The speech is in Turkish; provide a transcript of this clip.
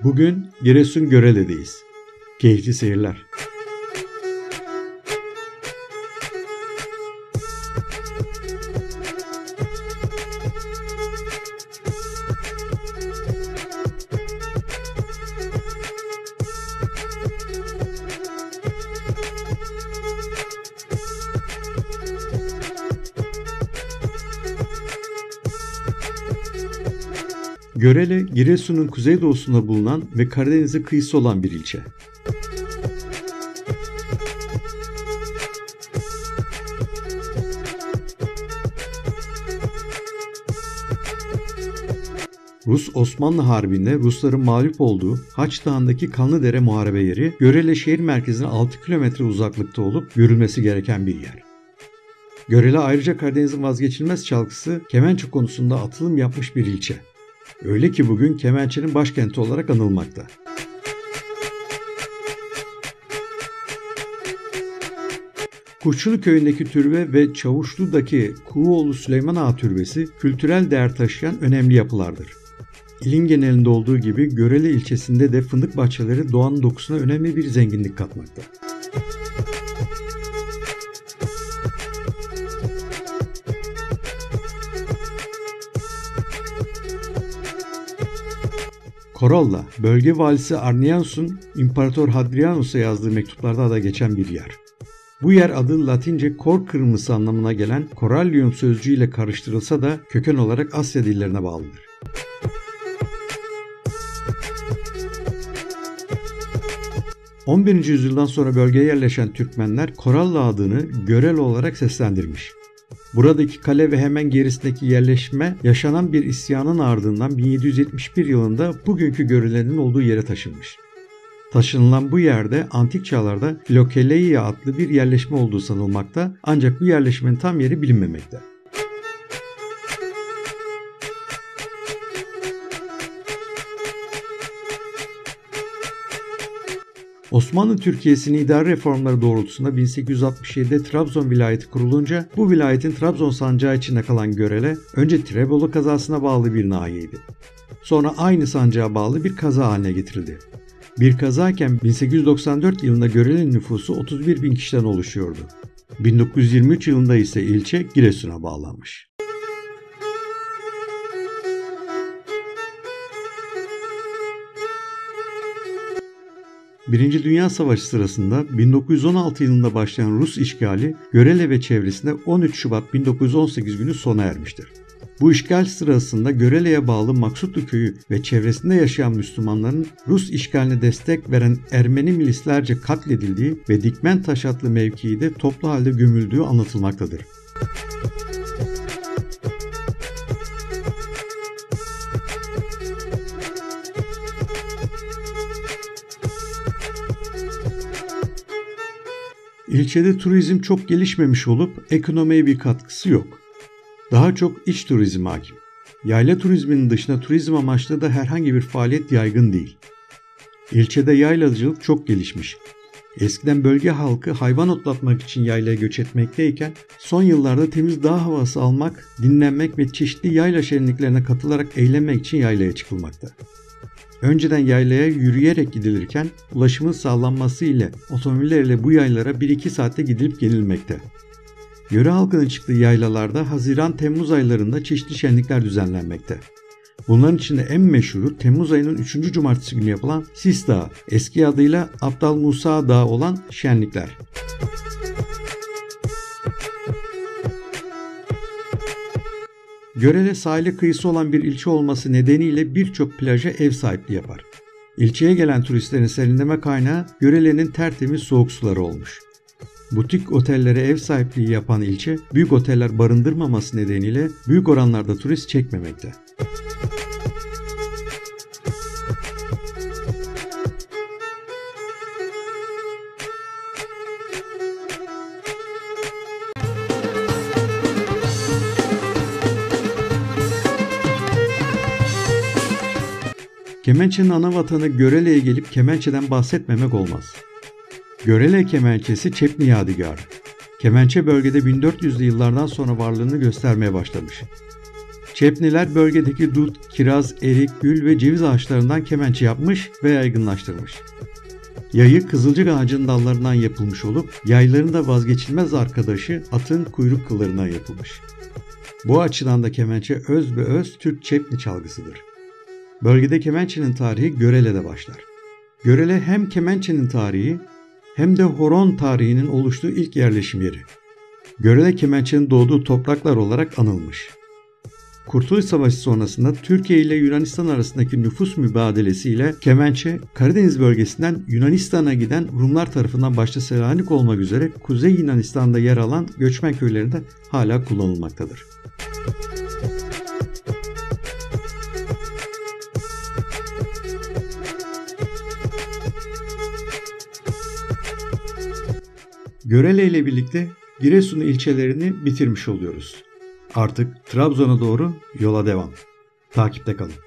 Bugün Giresun Görele'deyiz. Keyifli seyirler. Görele, Giresun'un kuzeydoğusunda bulunan ve Karadeniz'e kıyısı olan bir ilçe. Rus-Osmanlı Harbi'nde Rusların mağlup olduğu Haç Dağı'ndaki Kanlıdere muharebe yeri, Görele şehir merkezine 6 kilometre uzaklıkta olup görülmesi gereken bir yer. Görele ayrıca Karadeniz'in vazgeçilmez çalgısı kemençe konusunda atılım yapmış bir ilçe. Öyle ki bugün kemençenin başkenti olarak anılmakta. Kuşçulu köyündeki türbe ve Çavuşlu'daki Kuğuoğlu Süleyman Ağa türbesi kültürel değer taşıyan önemli yapılardır. İlin genelinde olduğu gibi Görele ilçesinde de fındık bahçeleri doğanın dokusuna önemli bir zenginlik katmakta. Korolla, bölge valisi Arnianus'un İmparator Hadrianus'a yazdığı mektuplarda da geçen bir yer. Bu yer adı Latince kor kırmızısı anlamına gelen Corallium sözcüğüyle karıştırılsa da köken olarak Asya dillerine bağlıdır. ...11. yüzyıldan sonra bölgeye yerleşen Türkmenler Koralla adını Görele olarak seslendirmiş. Buradaki kale ve hemen gerisindeki yerleşme yaşanan bir isyanın ardından 1771 yılında bugünkü Görele'nin olduğu yere taşınmış. Taşınılan bu yerde antik çağlarda Filokeleia adlı bir yerleşme olduğu sanılmakta, ancak bu yerleşmenin tam yeri bilinmemekte. Osmanlı Türkiye'sinin idari reformları doğrultusunda 1867'de Trabzon vilayeti kurulunca bu vilayetin Trabzon sancağı içinde kalan Görele önce Tirebolu kazasına bağlı bir nahiyeydi. Sonra aynı sancağa bağlı bir kaza haline getirildi. Bir kazayken 1894 yılında Görele'nin nüfusu 31 bin kişiden oluşuyordu. 1923 yılında ise ilçe Giresun'a bağlanmış. Birinci Dünya Savaşı sırasında 1916 yılında başlayan Rus işgali Görele ve çevresinde 13 Şubat 1918 günü sona ermiştir. Bu işgal sırasında Görele'ye bağlı Maksutlu köyü ve çevresinde yaşayan Müslümanların Rus işgaline destek veren Ermeni milislerce katledildiği ve Dikmentaş adlı mevkide toplu halde gömüldüğü anlatılmaktadır. İlçede turizm çok gelişmemiş olup ekonomiye bir katkısı yok. Daha çok iç turizm hakim. Yayla turizminin dışında turizm amaçlı da herhangi bir faaliyet yaygın değil. İlçede yaylacılık çok gelişmiş. Eskiden bölge halkı hayvan otlatmak için yaylaya göç etmekteyken son yıllarda temiz dağ havası almak, dinlenmek ve çeşitli yayla şenliklerine katılarak eğlenmek için yaylaya çıkılmakta. Önceden yaylaya yürüyerek gidilirken ulaşımın sağlanması ile otomobillerle bu yaylara 1-2 saatte gidilip gelinmekte. Yöre halkının çıktığı yaylalarda Haziran-Temmuz aylarında çeşitli şenlikler düzenlenmekte. Bunların içinde en meşhuru Temmuz ayının 3. cumartesi günü yapılan Sis Dağı, eski adıyla Abdal Musa Dağı olan şenlikler. Görele sahile kıyısı olan bir ilçe olması nedeniyle birçok plaja ev sahipliği yapar. İlçeye gelen turistlerin serinleme kaynağı Görele'nin tertemiz soğuk suları olmuş. Butik otellere ev sahipliği yapan ilçe, büyük oteller barındırmaması nedeniyle büyük oranlarda turist çekmemekte. Kemençenin ana vatanı Görele'ye gelip kemençeden bahsetmemek olmaz. Görele kemençesi Çepni yadigarı. Kemençe bölgede 1400'lü yıllardan sonra varlığını göstermeye başlamış. Çepniler bölgedeki dut, kiraz, erik, gül ve ceviz ağaçlarından kemençe yapmış ve yaygınlaştırmış. Yayı kızılcık ağacının dallarından yapılmış olup yayların da vazgeçilmez arkadaşı atın kuyruk kıllarından yapılmış. Bu açıdan da kemençe öz Türk Çepni çalgısıdır. Bölgede kemençenin tarihi Görele'de başlar. Görele hem kemençenin tarihi hem de horon tarihinin oluştuğu ilk yerleşim yeri. Görele kemençenin doğduğu topraklar olarak anılmış. Kurtuluş Savaşı sonrasında Türkiye ile Yunanistan arasındaki nüfus mübadelesiyle kemençe Karadeniz bölgesinden Yunanistan'a giden Rumlar tarafından başta Selanik olmak üzere Kuzey Yunanistan'da yer alan göçmen köylerinde hala kullanılmaktadır. Görele ile birlikte Giresun ilçelerini bitirmiş oluyoruz. Artık Trabzon'a doğru yola devam. Takipte kalın.